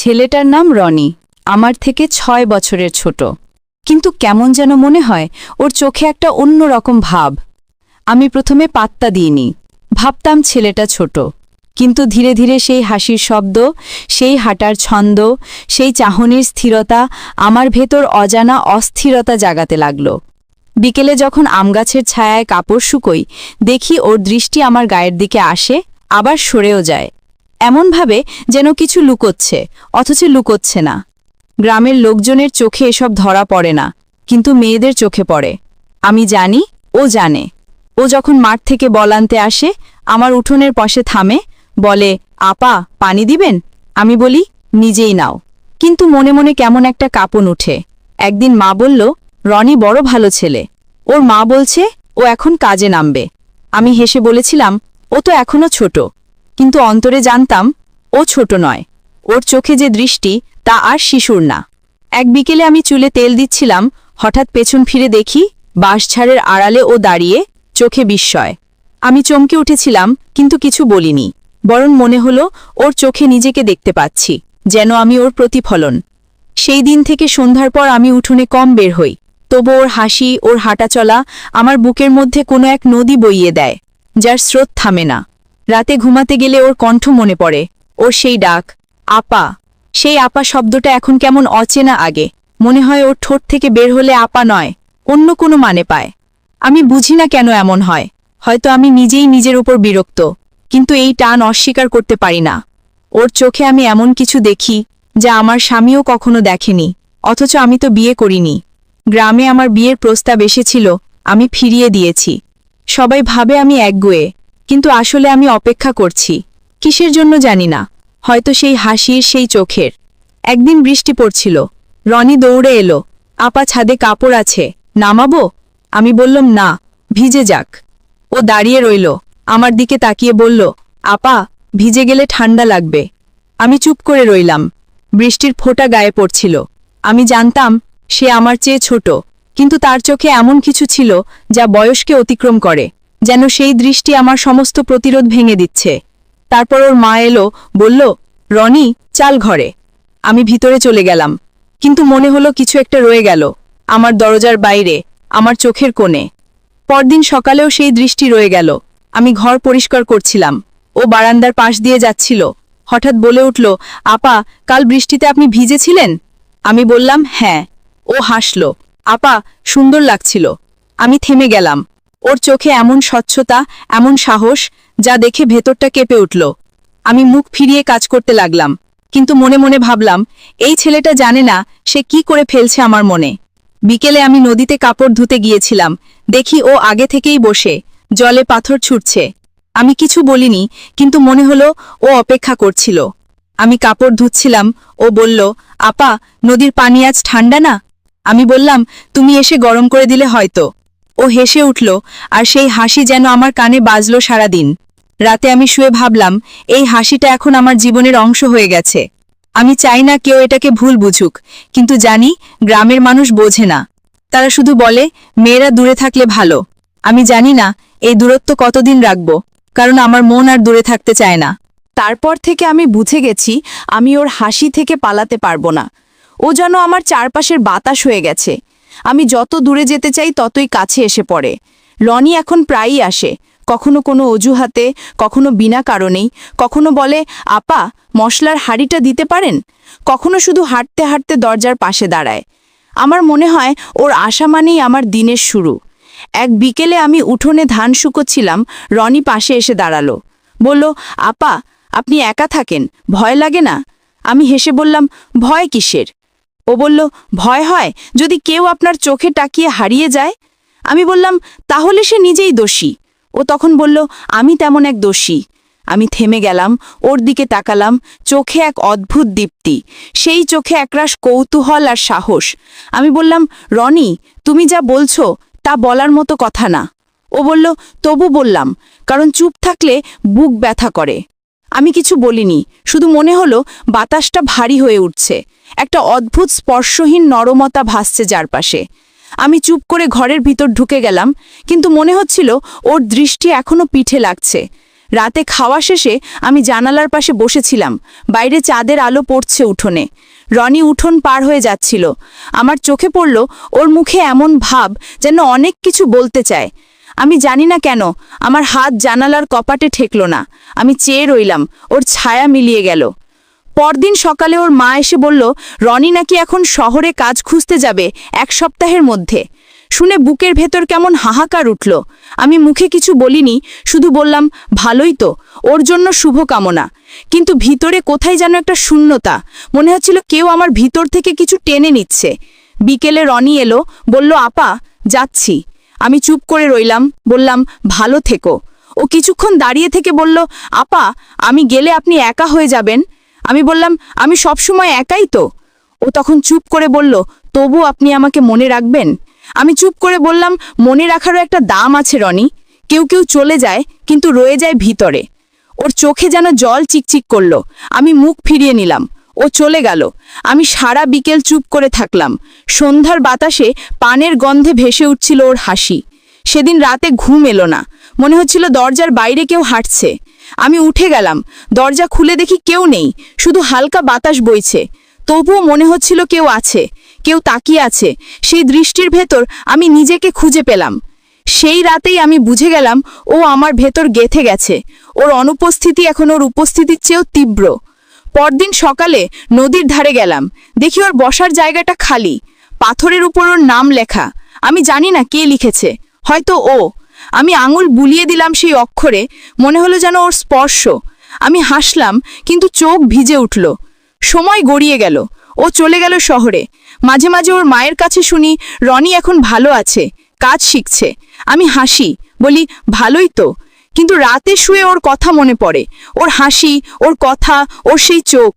ছেলেটার নাম রনি, আমার থেকে ৬ বছরের ছোট। কিন্তু কেমন যেন মনে হয় ওর চোখে একটা অন্যরকম ভাব। আমি প্রথমে পাত্তা দিইনি, ভাবতাম ছেলেটা ছোট। কিন্তু ধীরে ধীরে সেই হাসির শব্দ, সেই হাঁটার ছন্দ, সেই চাহনির স্থিরতা আমার ভেতর অজানা অস্থিরতা জাগাতে লাগল। বিকেলে যখন আমগাছের ছায়ায় কাপড় শুকোই, দেখি ওর দৃষ্টি আমার গায়ের দিকে আসে, আবার সরেও যায়। এমনভাবে যেন কিছু লুকোচ্ছে, অথচ লুকোচ্ছে না। গ্রামের লোকজনের চোখে এসব ধরা পড়ে না, কিন্তু মেয়েদের চোখে পড়ে। আমি জানি, ও জানে। ও যখন মাঠ থেকে বল আনতে আসে, আমার উঠোনের পাশে থামে, বলে, আপা পানি দিবেন? আমি বলি, নিজেই নাও। কিন্তু মনে মনে কেমন একটা কাঁপন উঠে। একদিন মা বলল, রনি বড় ভালো ছেলে। ওর মা বলছে ও এখন কাজে নামবে। আমি হেসে বলেছিলাম, ও তো এখনো ছোট। কিন্তু অন্তরে জানতাম ও ছোট নয়। ওর চোখে যে দৃষ্টি, তা আর শিশুর না। এক বিকেলে আমি চুলে তেল দিচ্ছিলাম, হঠাৎ পেছন ফিরে দেখি বাঁশঝাড়ের আড়ালে ও দাঁড়িয়ে, চোখে বিস্ময়। আমি চমকে উঠেছিলাম, কিন্তু কিছু বলিনি। বরং মনে হলো ওর চোখে নিজেকে দেখতে পাচ্ছি, যেন আমি ওর প্রতিফলন। সেই দিন থেকে সন্ধ্যার পর আমি উঠোনে কম বের হই। তবু ওর হাসি, ওর হাঁটাচলা আমার বুকের মধ্যে কোনো এক নদী বইয়ে দেয়, যার স্রোত থামে না। রাতে ঘুমাতে গেলে ওর কণ্ঠ মনে পড়ে, ওর সেই ডাক, আপা। সেই আপা শব্দটা এখন কেমন অচেনা আগে। মনে হয় ওর ঠোঁট থেকে বের হলে আপা নয়, অন্য কোনো মানে পায়। আমি বুঝি না কেন এমন হয়। হয়তো আমি নিজেই নিজের উপর বিরক্ত, কিন্তু এই টান অস্বীকার করতে পারি না। ওর চোখে আমি এমন কিছু দেখি, যা আমার স্বামীও কখনো দেখেনি। অথচ আমি তো বিয়ে করিনি। গ্রামে আমার বিয়ের প্রস্তাব এসেছিল, আমি ফিরিয়ে দিয়েছি। সবাই ভাবে আমি একগুঁয়ে, কিন্তু আসলে আমি অপেক্ষা করছি। কিসের জন্য জানি না, হয়তো সেই হাসির, সেই চোখের। একদিন বৃষ্টি পড়ছিল। রনি দৌড়ে এলো, আপা ছাদে কাপড় আছে, নামাবো? আমি বললাম না, ভিজে যাক। ও দাঁড়িয়ে রইল, আমার দিকে তাকিয়ে বলল, আপা ভিজে গেলে ঠান্ডা লাগবে। আমি চুপ করে রইলাম। বৃষ্টির ফোঁটা গায়ে পড়ছিল। আমি জানতাম সে আমার চেয়ে ছোট, কিন্তু তার চোখে এমন কিছু ছিল যা বয়সকে অতিক্রম করে, যেন সেই দৃষ্টি আমার সমস্ত প্রতিরোধ ভেঙে দিচ্ছে। তারপর ওর মা এলো, বলল, রনি চাল ঘরে। আমি ভিতরে চলে গেলাম, কিন্তু মনে হলো কিছু একটা রয়ে গেল, আমার দরজার বাইরে, আমার চোখের কোণে। পরদিন সকালেও সেই দৃষ্টি রয়ে গেল। আমি ঘর পরিষ্কার করছিলাম, ও বারান্দার পাশ দিয়ে যাচ্ছিল। হঠাৎ বলে উঠল, আপা কাল বৃষ্টিতে আপনি ভিজেছিলেন? আমি বললাম, হ্যাঁ। ও হাসল, আপা সুন্দর লাগছিল। আমি থেমে গেলাম। ওর চোখে এমন স্বচ্ছতা, এমন সাহস, যা দেখে ভেতরটা কেঁপে উঠল। আমি মুখ ফিরিয়ে কাজ করতে লাগলাম, কিন্তু মনে মনে ভাবলাম, এই ছেলেটা জানে না সে কি করে ফেলছে আমার মনে। বিকেলে আমি নদীতে কাপড় ধুতে গিয়েছিলাম। দেখি ও আগে থেকেই বসে, জলে পাথর ছুটছে। আমি কিছু বলিনি, কিন্তু মনে হলো ও অপেক্ষা করছিল। আমি কাপড় ধুচ্ছিলাম, ও বলল, আপা নদীর পানি আজ ঠান্ডা না? আমি বললাম, তুমি এসে গরম করে দিলে হয়তো। ও হেসে উঠল, আর সেই হাসি যেন আমার কানে বাজল সারাদিন। রাতে আমি শুয়ে ভাবলাম, এই হাসিটা এখন আমার জীবনের অংশ হয়ে গেছে। আমি চাই না কেউ এটাকে ভুল বুঝুক, কিন্তু জানি গ্রামের মানুষ বোঝে না। তারা শুধু বলে, মেয়েরা দূরে থাকলে ভালো। আমি জানি না এই দূরত্ব কতদিন রাখব, কারণ আমার মন আর দূরে থাকতে চায় না। তারপর থেকে আমি বুঝে গেছি, আমি ওর হাসি থেকে পালাতে পারবো না। ও যেন আমার চারপাশের বাতাস হয়ে গেছে। আমি যত দূরে যেতে চাই ততই কাছে এসে পড়ে। রনি এখন প্রায়ই আসে, কখনো কোনো অজুহাতে, কখনো বিনা কারণেই। কখনো বলে, আপা মশলার হাঁড়িটা দিতে পারেন? কখনো শুধু হাঁটতে হাঁটতে দরজার পাশে দাঁড়ায়। আমার মনে হয় ওর আসা মানেই আমার দিনের শুরু। এক বিকেলে আমি উঠোনে ধান শুকোচ্ছিলাম, রনি পাশে এসে দাঁড়ালো। বলল, আপা আপনি একা থাকেন, ভয় লাগে না? আমি হেসে বললাম, ভয় কিসের? ও বলল, ভয় হয় যদি কেউ আপনার চোখে তাকিয়ে হারিয়ে যায়। আমি বললাম, তাহলে সে নিজেই দোষী। ও তখন বলল, আমি তেমন এক দোষী। আমি থেমে গেলাম, ওর দিকে তাকালাম, চোখে এক অদ্ভুত দীপ্তি, সেই চোখে একরাশ কৌতূহল আর সাহস। আমি বললাম, রনি তুমি যা বলছো তা বলার মতো কথা না। ও বলল, তবু বললাম, কারণ চুপ থাকলে বুক ব্যথা করে। আমি কিছু বলিনি, শুধু মনে হলো বাতাসটা ভারী হয়ে উঠছে, একটা অদ্ভুত স্পর্শহীন নরমতা ভাসছে চারপাশে। আমি চুপ করে ঘরের ভিতর ঢুকে গেলাম, কিন্তু মনে হচ্ছিল ওর দৃষ্টি এখনো পিঠে লাগছে। রাতে খাওয়া শেষে আমি জানালার পাশে বসেছিলাম। বাইরে চাঁদের আলো পড়ছে উঠোনে। রনি উঠোন পার হয়ে যাচ্ছিল। আমার চোখে পড়ল ওর মুখে এমন ভাব যেন অনেক কিছু বলতে চায়। আমি জানি না কেন আমার হাত জানালার কপাটে ঠেকল না। আমি চেয়ে রইলাম, ওর ছায়া মিলিয়ে গেল। পরদিন সকালে ওর মা এসে বলল, রনি নাকি এখন শহরে কাজ খুঁজতে যাবে 1 সপ্তাহের মধ্যে। শুনে বুকের ভেতর কেমন হাহাকার উঠল। আমি মুখে কিছু বলিনি, শুধু বললাম, ভালোই তো, ওর জন্য শুভকামনা। কিন্তু ভিতরে কোথায় যেন একটা শূন্যতা, মনে হচ্ছিল কেউ আমার ভিতর থেকে কিছু টেনে নিচ্ছে। বিকেলে রনি এলো, বলল, আপা যাচ্ছি। আমি চুপ করে রইলাম, বললাম, ভালো থেকো। ও কিছুক্ষণ দাঁড়িয়ে থেকে বলল, আপা আমি গেলে আপনি একা হয়ে যাবেন। আমি বললাম, আমি সবসময় একাই তো। ও তখন চুপ করে বলল, তবু আপনি আমাকে মনে রাখবেন? আমি চুপ করে বললাম, মনে রাখারও একটা দাম আছে রনি। কেউ কেউ চলে যায় কিন্তু রয়ে যায় ভিতরে। ওর চোখে যেন জল চিকচিক করল। আমি মুখ ফিরিয়ে নিলাম। ও চলে গেল। আমি সারা বিকেল চুপ করে থাকলাম। সন্ধ্যার বাতাসে পানের গন্ধে ভেসে উঠছিল ওর হাসি। সেদিন রাতে ঘুম এলো না। মনে হচ্ছিল দরজার বাইরে কেউ হাঁটছে। আমি উঠে গেলাম। দরজা খুলে দেখি কেউ নেই, শুধু হালকা বাতাস বইছে। তবুও মনে হচ্ছিল কেউ আছে, কেউ তাকিয়ে আছে। সেই দৃষ্টির ভেতর আমি নিজেকে খুঁজে পেলাম। সেই রাতেই আমি বুঝে গেলাম ও আমার ভেতর গেঁথে গেছে। ওর অনুপস্থিতি এখন ওর উপস্থিতির চেয়েও তীব্র। পরদিন সকালে নদীর ধারে গেলাম। দেখি ওর বসার জায়গাটা খালি, পাথরের উপর ওর নাম লেখা। আমি জানি না কে লিখেছে, হয়তো ও। আমি আঙুল বুলিয়ে দিলাম সেই অক্ষরে, মনে হলো যেন ওর স্পর্শ। আমি হাসলাম, কিন্তু চোখ ভিজে উঠল। সময় গড়িয়ে গেল। ও চলে গেল শহরে। মাঝে মাঝে ওর মায়ের কাছে শুনি রনি এখন ভালো আছে, কাজ শিখছে। আমি হাসি, বলি, ভালোই তো। কিন্তু রাতে শুয়ে ওর কথা মনে পড়ে, ওর হাসি, ওর কথা, ওর সেই চোখ।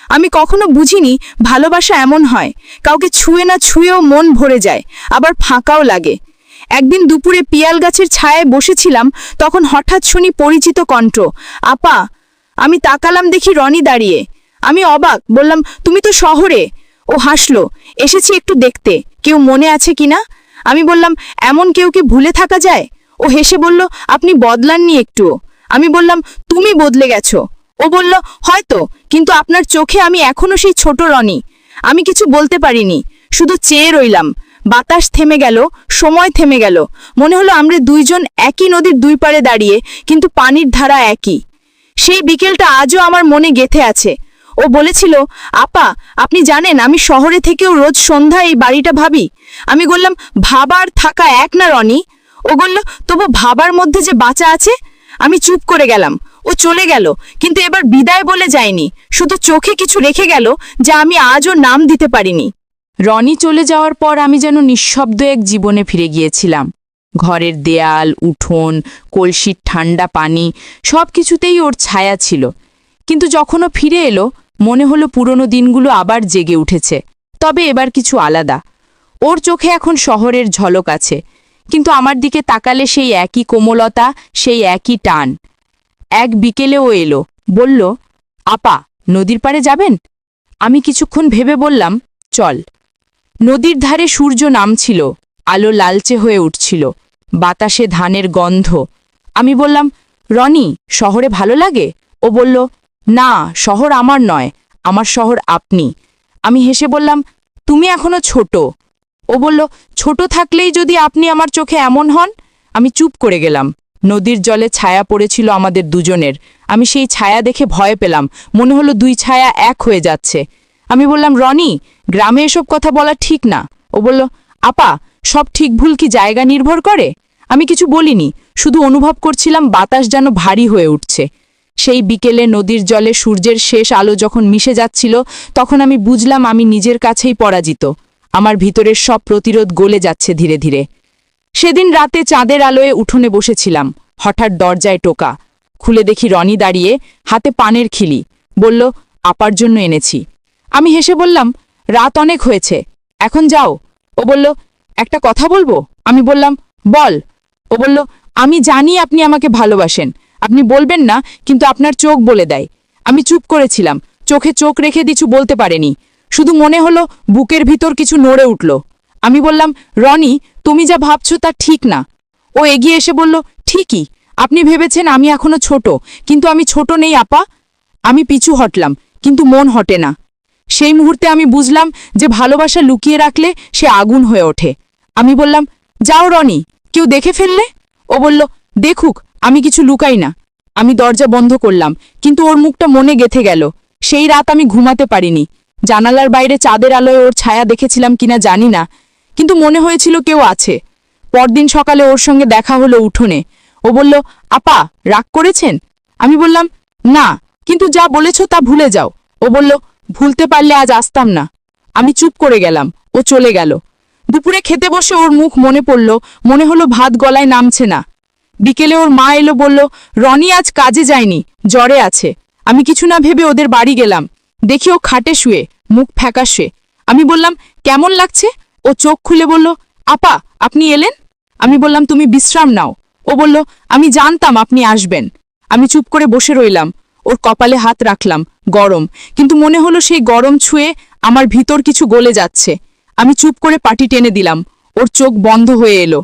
আমি কখনো বুঝিনি ভালোবাসা এমন হয়, কাউকে ছুঁয়ে না ছুঁয়েও মন ভরে যায়, আবার ফাঁকাও লাগে। একদিন দুপুরে পিয়াল গাছের ছায়ায় বসেছিলাম, তখন হঠাৎ শুনি পরিচিত কণ্ঠ, আপা। আমি তাকালাম, দেখি রনি দাঁড়িয়ে। আমি অবাক, বললাম, তুমি তো শহরে। ও হাসলো, এসেছি একটু দেখতে, কেউ মনে আছে কিনা। আমি বললাম, এমন কেউ কি ভুলে থাকা যায়? ও হেসে বলল, আপনি বদলাননি একটুও। আমি বললাম, তুমি বদলে গেছো। ও বলল, হয়তো, কিন্তু আপনার চোখে আমি এখনো সেই ছোট রনি। আমি কিছু বলতে পারিনি, শুধু চেয়ে রইলাম। বাতাস থেমে গেল, সময় থেমে গেল। মনে হলো আমরা দুইজন একই নদীর দুই পাড়ে দাঁড়িয়ে, কিন্তু পানির ধারা একই। সেই বিকেলটা আজও আমার মনে গেঁথে আছে। ও বলেছিল, আপা আপনি জানেন আমি শহরে থেকেও রোজ সন্ধ্যায় এই বাড়িটা ভাবি। আমি বললাম, ভাবার থাকা এক না রনি। ও বলল, তবু ভাবার মধ্যে যে বাঁচা আছে। আমি চুপ করে গেলাম। ও চলে গেল, কিন্তু এবার বিদায় বলে যায়নি, শুধু চোখে কিছু রেখে গেল যা আমি আজও নাম দিতে পারিনি। রনি চলে যাওয়ার পর আমি যেন নিঃশব্দ এক জীবনে ফিরে গিয়েছিলাম। ঘরের দেয়াল, উঠোন, কলসির ঠান্ডা পানি, সব কিছুতেই ওর ছায়া ছিল। কিন্তু যখন ও ফিরে এলো, মনে হলো পুরনো দিনগুলো আবার জেগে উঠেছে। তবে এবার কিছু আলাদা। ওর চোখে এখন শহরের ঝলক আছে, কিন্তু আমার দিকে তাকালে সেই একই কোমলতা, সেই একই টান। এক বিকেলে ও এলো, বলল, আপা নদীর পাড়ে যাবেন? আমি কিছুক্ষণ ভেবে বললাম, চল। নদীর ধারে সূর্য নামছিল, আলো লালচে হয়ে উঠছিল, বাতাসে ধানের গন্ধ। আমি বললাম, রনি শহরে ভালো লাগে? ও বলল, না, শহর আমার নয়, আমার শহর আপনি। আমি হেসে বললাম, তুমি এখনো ছোট। ও বলল, ছোট থাকলেই যদি আপনি আমার চোখে এমন হন। আমি চুপ করে গেলাম। নদীর জলে ছায়া পড়েছিল আমাদের দুজনের। আমি সেই ছায়া দেখে ভয় পেলাম, মনে হলো দুই ছায়া এক হয়ে যাচ্ছে। আমি বললাম, রনি গ্রামে এসব কথা বলা ঠিক না। ও বলল, আপা সব ঠিক ভুল কি জায়গা নির্ভর করে? আমি কিছু বলিনি, শুধু অনুভব করছিলাম বাতাস যেন ভারী হয়ে উঠছে। সেই বিকেলে নদীর জলে সূর্যের শেষ আলো যখন মিশে যাচ্ছিল, তখন আমি বুঝলাম আমি নিজের কাছেই পরাজিত। আমার ভিতরের সব প্রতিরোধ গলে যাচ্ছে ধীরে ধীরে। সেদিন রাতে চাঁদের আলোয় উঠোনে বসেছিলাম। হঠাৎ দরজায় টোকা। খুলে দেখি রনি দাঁড়িয়ে, হাতে পানের খিলি। বলল, আপার জন্য এনেছি। আমি হেসে বললাম, রাত অনেক হয়েছে, এখন যাও। ও বলল, একটা কথা বলবো? আমি বললাম, বল। ও বলল, আমি জানি আপনি আমাকে ভালোবাসেন, আপনি বলবেন না, কিন্তু আপনার চোখ বলে দেয়। আমি চুপ করেছিলাম, চোখে চোখ রেখে কিছু বলতে পারেনি। শুধু মনে হলো বুকের ভিতর কিছু নড়ে উঠল। আমি বললাম, রনি তুমি যা ভাবছো তা ঠিক না। ও এগিয়ে এসে বলল, ঠিকই, আপনি ভেবেছেন আমি এখনো ছোট, কিন্তু আমি ছোট নেই আপা। আমি পিছু হটলাম, কিন্তু মন হটে না। সেই মুহূর্তে আমি বুঝলাম যে ভালোবাসা লুকিয়ে রাখলে সে আগুন হয়ে ওঠে। আমি বললাম, যাও রনি, কেউ দেখে ফেললে? ও বলল, দেখুক, আমি কিছু লুকাই না। আমি দরজা বন্ধ করলাম, কিন্তু ওর মুখটা মনে গেঁথে গেল। সেই রাত আমি ঘুমাতে পারিনি। জানালার বাইরে চাঁদের আলোয় ওর ছায়া দেখেছিলাম কিনা জানি না, কিন্তু মনে হয়েছিল কেউ আছে। পরদিন সকালে ওর সঙ্গে দেখা হলো উঠোনে। ও বলল, আপা, রাগ করেছেন? আমি বললাম, না, কিন্তু যা বলেছ তা ভুলে যাও। ও বলল, ভুলতে পারলে আজ আসতাম না। আমি চুপ করে গেলাম। ও চলে গেল। দুপুরে খেতে বসে ওর মুখ মনে পড়ল, মনে হলো ভাত গলায় নামছে না। বিকেলে ওর মা এলো, বলল, রনি আজ কাজে যায়নি, জ্বরে আছে। আমি কিছু না ভেবে ওদের বাড়ি গেলাম। দেখি ও খাটে শুয়ে, মুখ ফ্যাকাশে। আমি বললাম, কেমন লাগছে? ও চোখ খুলে বলল, আপা, আপনি এলেন? আমি বললাম, তুমি বিশ্রাম নাও। ও বলল, আমি জানতাম আপনি আসবেন। আমি চুপ করে বসে রইলাম। ওর কপালে হাত রাখলাম, গরম, কিন্তু মনে হলো সেই গরম ছুঁয়ে আমার ভিতর কিছু গলে যাচ্ছে। আমি চুপ করে পাটি টেনে দিলাম। ওর চোখ বন্ধ হয়ে এলো।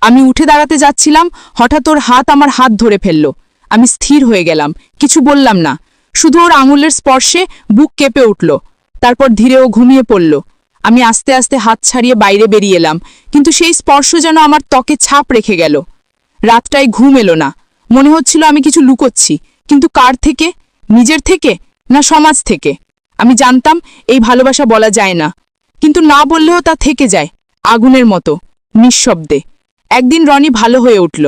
আমি উঠে দাঁড়াতে যাচ্ছিলাম, হঠাৎ ওর হাত আমার হাত ধরে ফেলল। আমি স্থির হয়ে গেলাম, কিছু বললাম না, শুধু ওর আঙুলের স্পর্শে বুক কেঁপে উঠল। তারপর ধীরে ও ঘুমিয়ে পড়ল। আমি আস্তে আস্তে হাত ছাড়িয়ে বাইরে বেরিয়ে এলাম, কিন্তু সেই স্পর্শ যেন আমার ত্বকে ছাপ রেখে গেল। রাতটায় ঘুম এলো না। মনে হচ্ছিল আমি কিছু লুকোচ্ছি, কিন্তু কার থেকে? নিজের থেকে, না সমাজ থেকে? আমি জানতাম এই ভালোবাসা বলা যায় না, কিন্তু না বললেও তা থেকে যায়, আগুনের মতো, নিঃশব্দে। একদিন রনি ভালো হয়ে উঠল,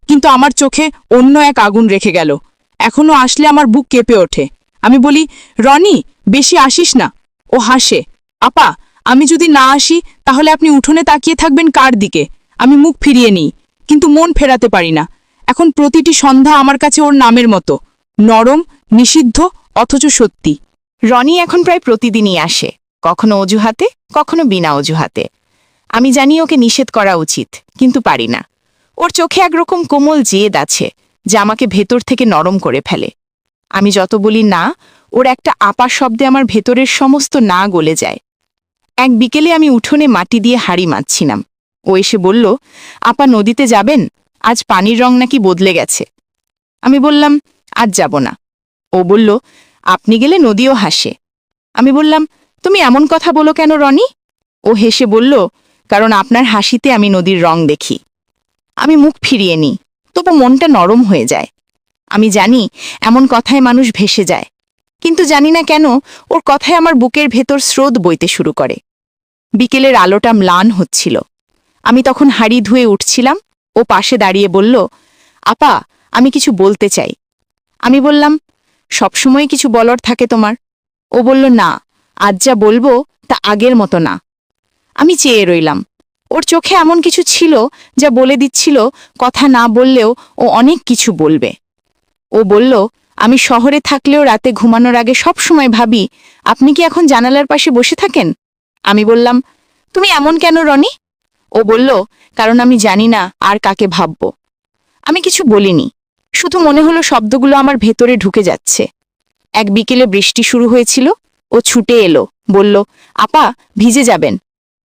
কিন্তু আমার চোখে অন্য এক আগুন রেখে গেল। এখনো আসলে আমার বুক কেঁপে ওঠে। আমি বলি, রনি, বেশি আসিস না। ও হাসে, আপা, আমি যদি না আসি তাহলে আপনি উঠোনে তাকিয়ে থাকবেন কার দিকে? আমি মুখ ফিরিয়ে নিই, কিন্তু মন ফেরাতে পারি না। এখন প্রতিটি সন্ধ্যা আমার কাছে ওর নামের মতো, নরম, নিষিদ্ধ, অথচ সত্যি। রনি এখন প্রায় প্রতিদিনই আসে, কখনো অজুহাতে, কখনো বিনা অজুহাতে। আমি জানি ওকে নিষেধ করা উচিত, কিন্তু পারি না। ওর চোখে একরকম কোমল জেদ আছে, যা আমাকে ভেতর থেকে নরম করে ফেলে। আমি যত বলি না, ওর একটা আপা শব্দে আমার ভেতরের সমস্ত না গলে যায়। এক বিকেলে আমি উঠোনে মাটি দিয়ে হাড়ি মারছিলাম। ও এসে বলল, আপা, নদীতে যাবেন? আজ পানির রং নাকি বদলে গেছে। আমি বললাম, আজ যাব না। ও বলল, আপনি গেলে নদীও হাসে। আমি বললাম, তুমি এমন কথা বলো কেন রনি? ও হেসে বলল, কারণ আপনার হাসিতে আমি নদীর রং দেখি। আমি মুখ ফিরিয়ে নিই, তবু মনটা নরম হয়ে যায়। আমি জানি এমন কথায় মানুষ ভেসে যায়, কিন্তু জানি না কেন ওর কথায় আমার বুকের ভেতর স্রোত বইতে শুরু করে। বিকেলের আলোটা ম্লান হচ্ছিল। আমি তখন হাড়ি ধুয়ে উঠছিলাম। ও পাশে দাঁড়িয়ে বলল, আপা, আমি কিছু বলতে চাই। আমি বললাম, সবসময় কিছু বলার থাকে তোমার? ও বলল, না, আজ যা বলবো তা আগের মতো না। আমি চেয়ে রইলাম। ওর চোখে এমন কিছু ছিল যা বলে দিচ্ছিল কথা না বললেও ও অনেক কিছু বলবে। ও বলল, আমি শহরে থাকলেও রাতে ঘুমানোর আগে সব সময় ভাবি, আপনি কি এখন জানালার পাশে বসে থাকেন? আমি বললাম, তুমি এমন কেন রনি? ও বলল, কারণ আমি জানি না আর কাকে ভাবব। আমি কিছু বলিনি, শুধু মনে হলো শব্দগুলো আমার ভেতরে ঢুকে যাচ্ছে। এক বিকেলে বৃষ্টি শুরু হয়েছিল। ও ছুটে এলো, বলল, আপা, ভিজে যাবেন।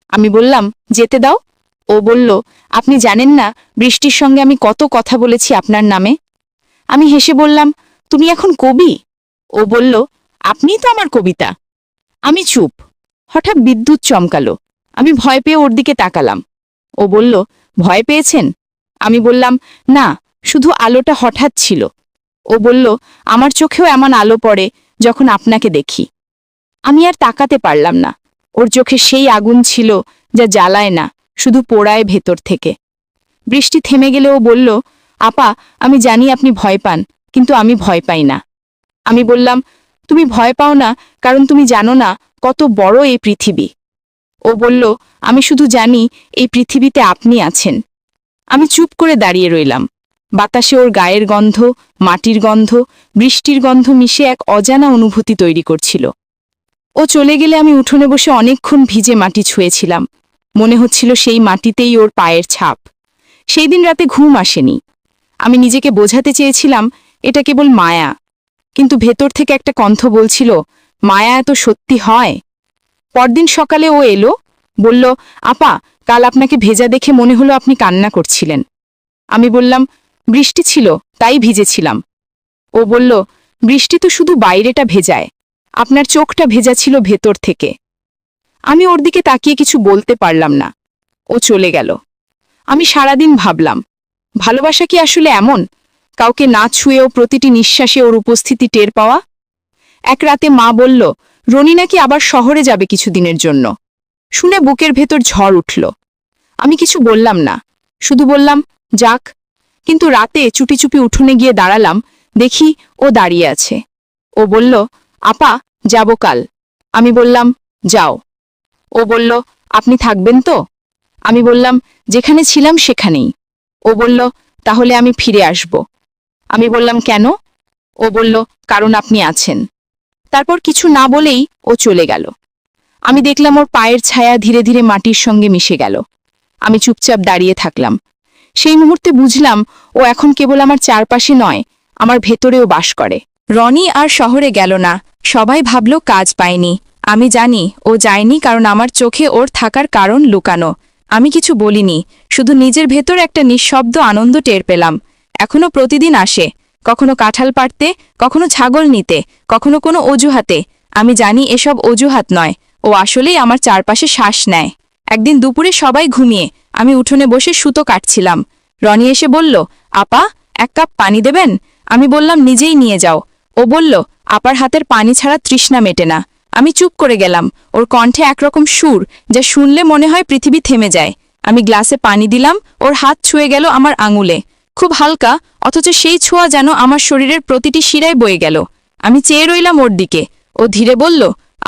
আমি বললাম, যেতে দাও। ও বলল, আপনি জানেন না বৃষ্টির সঙ্গে আমি কত কথা বলেছি আপনার নামে। আমি হেসে বললাম, তুমি এখন কবি? ও বলল, আপনিই তো আমার কবিতা। আমি চুপ। হঠাৎ বিদ্যুৎ চমকালো। আমি ভয় পেয়ে ওর দিকে তাকালাম। ও বলল, ভয় পেয়েছেন? আমি বললাম, না, শুধু আলোটা হঠাৎ ছিল। ও বলল, আমার চোখেও এমন আলো পড়ে যখন আপনাকে দেখি। আমি আর তাকাতে পারলাম না। ওর চোখে সেই আগুন ছিল যা জ্বালায় না, শুধু পোড়ায় ভেতর থেকে। বৃষ্টি থেমে গেলে ও বলল, আপা, আমি জানি আপনি ভয় পান, কিন্তু আমি ভয় পাই না। আমি বললাম, তুমি ভয় পাও না কারণ তুমি জানো না কত বড় এই পৃথিবী। ও বলল, আমি শুধু জানি এই পৃথিবীতে আপনি আছেন। আমি চুপ করে দাঁড়িয়ে রইলাম। বাতাসে ওর গায়ের গন্ধ, মাটির গন্ধ, বৃষ্টির গন্ধ মিশে এক অজানা অনুভূতি তৈরি করছিল। ও চলে গেলে আমি উঠোনে বসে অনেকক্ষণ ভিজে মাটি ছুঁয়েছিলাম। মনে হচ্ছিল সেই মাটিতেই ওর পায়ের ছাপ। সেই দিন রাতে ঘুম আসেনি। আমি নিজেকে বোঝাতে চেয়েছিলাম এটা কেবল মায়া, কিন্তু ভেতর থেকে একটা কণ্ঠ বলছিল, মায়া এত সত্যি হয়? পরদিন সকালে ও এলো, বলল, আপা, কাল আপনাকে ভেজা দেখে মনে হলো আপনি কান্না করছিলেন। আমি বললাম, বৃষ্টি ছিল তাই ভিজেছিলাম। ও বলল, বৃষ্টি তো শুধু বাইরেটা ভেজায়, আপনার চোখটা ভেজা ছিল ভেতর থেকে। আমি ওর দিকে তাকিয়ে কিছু বলতে পারলাম না। ও চলে গেল। আমি সারাদিন ভাবলাম, ভালোবাসা কি আসলে এমন, কাউকে না ছুঁয়েও প্রতিটি নিঃশ্বাসে ওর উপস্থিতি টের পাওয়া? এক রাতে মা বলল, রনি নাকি আবার শহরে যাবে কিছুদিনের জন্য। শুনে বুকের ভেতর ঝড় উঠল। আমি কিছু বললাম না, শুধু বললাম, যাক। কিন্তু রাতে চুপি চুপি উঠোনে গিয়ে দাঁড়ালাম, দেখি ও দাঁড়িয়ে আছে। ও বলল, আপা, যাব কাল। আমি বললাম, যাও। ও বলল, আপনি থাকবেন তো? আমি বললাম, যেখানে ছিলাম সেখানেই। ও বলল, তাহলে আমি ফিরে আসব। আমি বললাম, কেন? ও বলল, কারণ আপনি আছেন। তারপর কিছু না বলেই ও চলে গেল। আমি দেখলাম ওর পায়ের ছায়া ধীরে ধীরে মাটির সঙ্গে মিশে গেল। আমি চুপচাপ দাঁড়িয়ে থাকলাম। সেই মুহূর্তে বুঝলাম ও এখন কেবল আমার চারপাশে নয়, আমার ভেতরেও বাস করে। রনি আর শহরে গেল না, সবাই ভাবল কাজ পায়নি। আমি জানি ও যায়নি, কারণ আমার চোখে ওর থাকার কারণ লুকানো। আমি কিছু বলিনি, শুধু নিজের ভেতর একটা নিঃশব্দ আনন্দ টের পেলাম। এখনো প্রতিদিন আসে, কখনো কাঁঠাল পাড়তে, কখনো ছাগল নিতে, কখনো কোনো অজুহাতে। আমি জানি এসব অজুহাত নয়, ও আসলেই আমার চারপাশে শ্বাস নেয়। একদিন দুপুরে সবাই ঘুমিয়ে আমি উঠোনে বসে সুতো কাটছিলাম। রনি এসে বলল, আপা, এক কাপ পানি দেবেন? আমি বললাম, নিজেই নিয়ে যাও। ও বলল, আপার হাতের পানি ছাড়া তৃষ্ণা মেটে না। আমি চুপ করে গেলাম। ওর কণ্ঠে একরকম সুর, যা শুনলে মনে হয় পৃথিবী থেমে যায়। আমি গ্লাসে পানি দিলাম, ওর হাত ছুঁয়ে গেল আমার আঙুলে। খুব হালকা, অথচ সেই ছোঁয়া যেন আমার শরীরের প্রতিটি শিরায় বয়ে গেল। আমি চেয়ে রইলাম ওর দিকে। ও ধীরে বলল,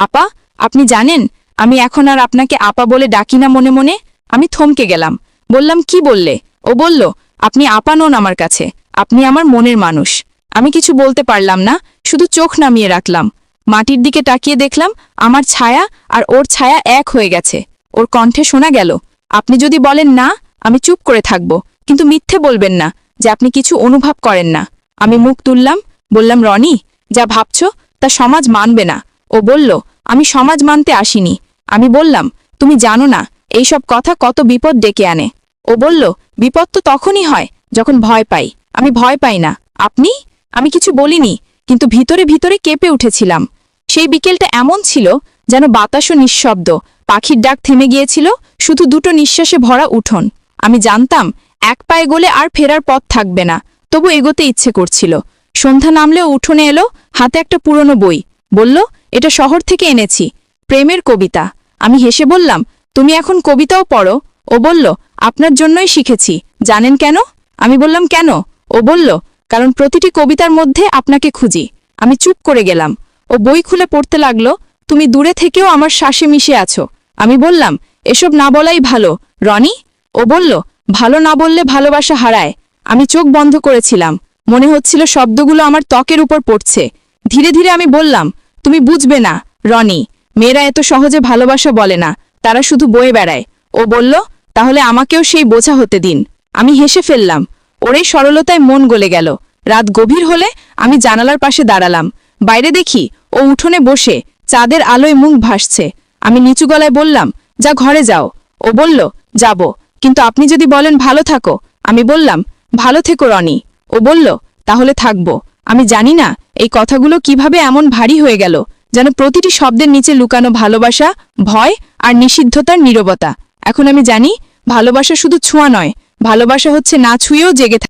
আপা, আপনি জানেন আমি এখন আর আপনাকে আপা বলে ডাকি না মনে মনে। আমি থমকে গেলাম। বললাম, কি বললে? ও বলল, আপনি আপা নন আমার কাছে, আপনি আমার মনের মানুষ। আমি কিছু বলতে পারলাম না, শুধু চোখ নামিয়ে রাখলাম। মাটির দিকে তাকিয়ে দেখলাম আমার ছায়া আর ওর ছায়া এক হয়ে গেছে। ওর কণ্ঠে শোনা গেল, আপনি যদি বলেন না, আমি চুপ করে থাকব, কিন্তু মিথ্যে বলবেন না যে আপনি কিছু অনুভব করেন না। আমি মুখ তুললাম, বললাম, রনি, যা ভাবছ তা সমাজ মানবে না। ও বলল, আমি সমাজ মানতে আসিনি। আমি বললাম, তুমি জানো না এইসব কথা কত বিপদ ডেকে আনে। ও বলল, বিপদ তো তখনই হয় যখন ভয় পাই। আমি ভয় পাই না। আপনি? আমি কিছু বলিনি, কিন্তু ভিতরে ভিতরে কেঁপে উঠেছিলাম। সেই বিকেলটা এমন ছিল যেন বাতাসও নিঃশব্দ, পাখির ডাক থেমে গিয়েছিল, শুধু দুটো নিঃশ্বাসে ভরা উঠোন। আমি জানতাম এক পায়ে গলে আর ফেরার পথ থাকবে না, তবু এগোতে ইচ্ছে করছিল। সন্ধ্যা নামলেও উঠোনে এলো, হাতে একটা পুরনো বই। বলল, এটা শহর থেকে এনেছি, প্রেমের কবিতা। আমি হেসে বললাম, তুমি এখন কবিতাও পড়ো? ও বলল, আপনার জন্যই শিখেছি। জানেন কেন? আমি বললাম, কেন? ও বলল, কারণ প্রতিটি কবিতার মধ্যে আপনাকে খুঁজি। আমি চুপ করে গেলাম। ও বই খুলে পড়তে লাগলো, তুমি দূরে থেকেও আমার শ্বাসে মিশে আছো। আমি বললাম, এসব না বলাই ভালো, রনি। ও বলল, ভালো না বললে ভালোবাসা হারায়। আমি চোখ বন্ধ করেছিলাম, মনে হচ্ছিল শব্দগুলো আমার ত্বকের উপর পড়ছে। ধীরে ধীরে আমি বললাম, তুমি বুঝবে না, রনি, মেয়েরা এত সহজে ভালোবাসা বলে না, তারা শুধু বয়ে বেড়ায়। ও বলল, তাহলে আমাকেও সেই বোঝা হতে দিন। আমি হেসে ফেললাম। ওর এই সরলতায় মন গলে গেল। রাত গভীর হলে আমি জানালার পাশে দাঁড়ালাম। বাইরে দেখি ও উঠোনে বসে চাঁদের আলোয় মুখ ভাসছে। আমি নিচু গলায় বললাম, যা ঘরে যাও। ও বলল, যাব, কিন্তু আপনি যদি বলেন ভালো থাকো। আমি বললাম, ভালো থেকো রনি। ও বলল, তাহলে থাকবো। আমি জানি না এই কথাগুলো কিভাবে এমন ভারী হয়ে গেল, যেন প্রতিটি শব্দের নিচে লুকানো ভালোবাসা, ভয় আর নিষিদ্ধতার নীরবতা। এখন আমি জানি ভালোবাসা শুধু ছোঁয়া নয়, ভালোবাসা হচ্ছে না ছুঁয়েও জেগে থাকা।